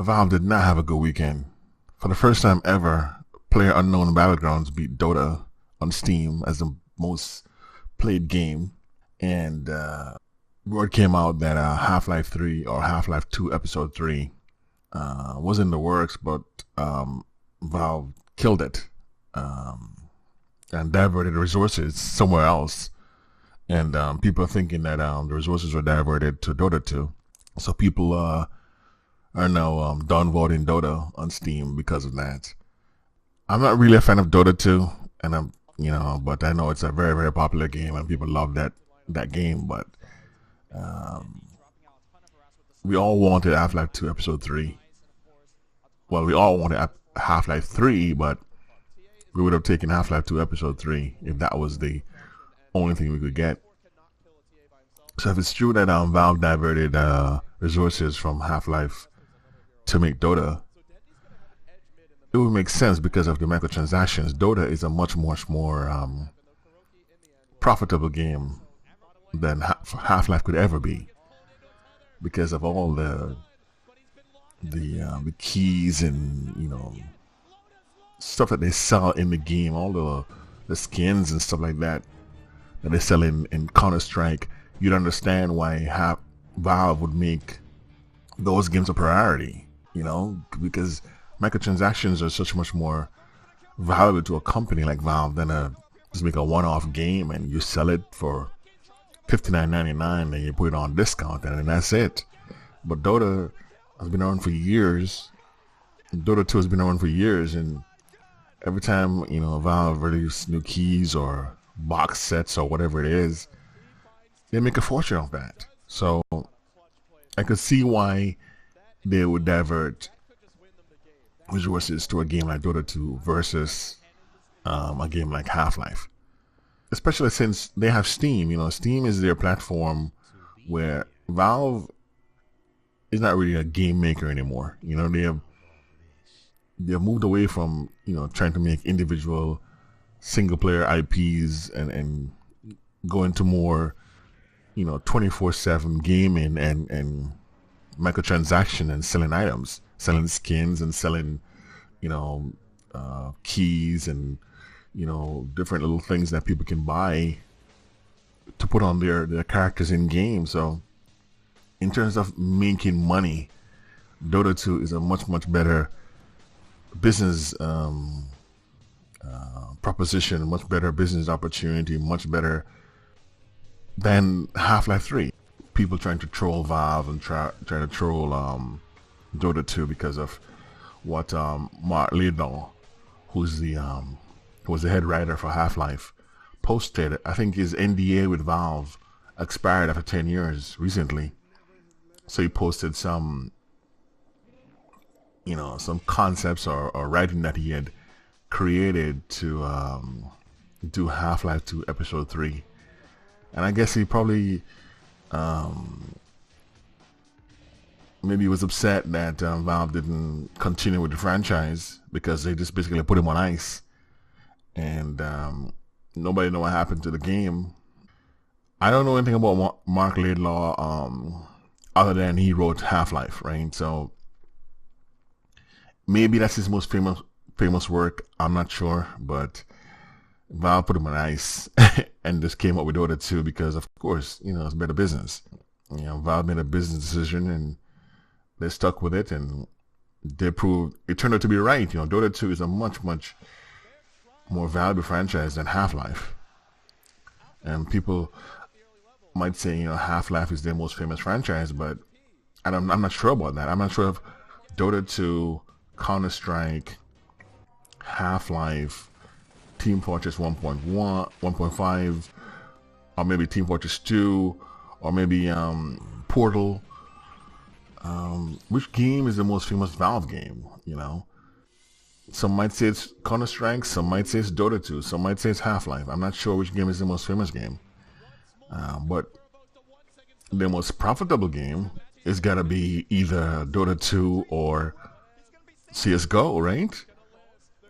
Valve did not have a good weekend. For the first time ever, PlayerUnknown Battlegrounds beat Dota on Steam as the most played game. And word came out that Half-Life 3 or Half-Life 2 Episode 3 was in the works, but Valve killed it and diverted resources somewhere else. And people are thinking that the resources were diverted to Dota 2. So people are now downvoting Dota on Steam because of that. I'm not really a fan of Dota 2, and but I know it's a very, very popular game and people love that game. But um, we all wanted Half-Life 2 Episode 3. Well, we all wanted Half-Life 3, but we would have taken Half-Life 2 Episode 3 if that was the only thing we could get. So if it's true that Valve diverted resources from Half-Life to make Dota, it would make sense because of the microtransactions. Dota is a much more profitable game than Half-Life could ever be because of all the keys and stuff that they sell in the game, all the skins and stuff like that they sell in Counter Strike. You'd understand why Valve would make those games a priority, because microtransactions are such much more valuable to a company like Valve than just make a one-off game and you sell it for $59.99 and you put it on discount and then that's it. But Dota has been around for years. Dota 2 has been around for years, and every time Valve releases new keys or box sets or whatever it is, they make a fortune off that. So I could see why they would divert resources to a game like Dota 2 versus a game like Half-Life. Especially since they have Steam. Steam is their platform where Valve is not really a game maker anymore. They have moved away from trying to make individual single player IPs and go into more 24/7 gaming and microtransaction and selling items, selling skins and selling keys and different little things that people can buy to put on their characters in game. So in terms of making money, Dota 2 is a much better business proposition, much better business opportunity, much better than Half-Life 3. People trying to troll Valve and try to troll Dota 2 because of what Mark Laidlaw, who's who was the head writer for Half-Life, posted. I think his NDA with Valve expired after 10 years recently. So he posted some concepts or writing that he had created to do Half-Life 2 Episode 3. And I guess he probably maybe he was upset that Valve didn't continue with the franchise because they just basically put him on ice. And nobody know what happened to the game. I don't know anything about Mark Laidlaw other than he wrote Half-Life, right? So maybe that's his most famous work. I'm not sure, but Valve put him on ice and just came up with Dota 2 because, of course, it's better business. Valve made a business decision and they stuck with it, and it turned out to be right. Dota 2 is a much more valuable franchise than Half-Life. And people might say, Half-Life is their most famous franchise, but I'm not sure about that. I'm not sure if Dota 2, Counter-Strike, Half-Life, Team Fortress 1.1, 1.5, or maybe Team Fortress 2, or maybe Portal. Which game is the most famous Valve game? Some might say it's Counter-Strike, some might say it's Dota 2, some might say it's Half-Life. I'm not sure which game is the most famous game. But the most profitable game is gotta be either Dota 2 or CSGO, right?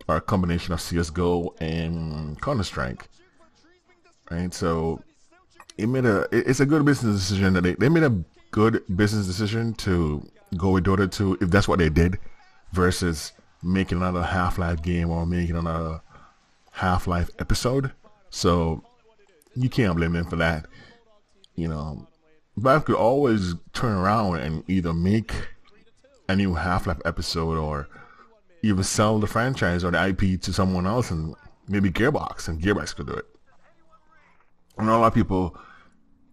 Or a combination of CSGO and Counter-Strike, right? So it's a good business decision that they made a good business decision to go with Dota 2 if that's what they did, versus making another Half-Life game or making another Half-Life episode. So you can't blame them for that. You know, Valve could always turn around and either make a new Half-Life episode or even sell the franchise or the IP to someone else, and maybe Gearbox, and Gearbox could do it. I know a lot of people,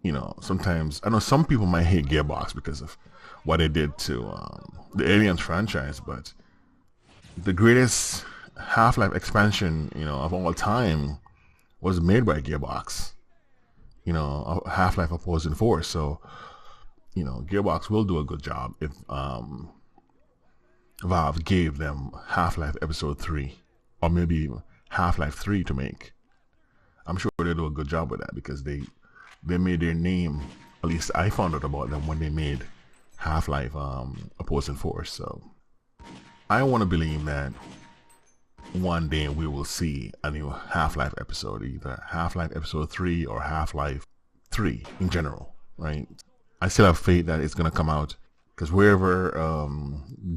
you know, sometimes, I know some people might hate Gearbox because of what they did to the Aliens franchise, but the greatest Half-Life expansion, you know, of all time was made by Gearbox. You know, Half-Life Opposing Force. So, you know, Gearbox will do a good job if Valve gave them Half-Life Episode 3, or maybe Half-Life 3 to make. I'm sure they do a good job with that because they made their name. At least I found out about them when they made Half-Life Opposing Force. So I want to believe that one day we will see a new Half-Life episode, either Half-Life Episode 3 or Half-Life 3 in general, right? I still have faith that it's going to come out, because wherever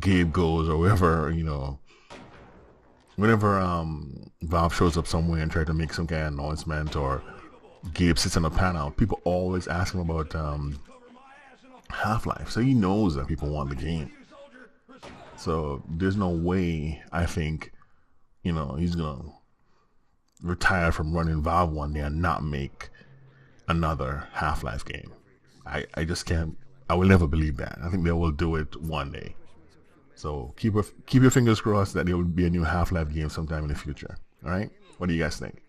Gabe goes, or wherever, you know, whenever Valve shows up somewhere and try to make some kind of announcement, or Gabe sits on a panel, people always ask him about Half-Life. So he knows that people want the game. So there's no way, I think, you know, he's going to retire from running Valve one day and not make another Half-Life game. I just can't, I will never believe that. I think they will do it one day. So keep your fingers crossed that there will be a new Half-Life game sometime in the future. All right? What do you guys think?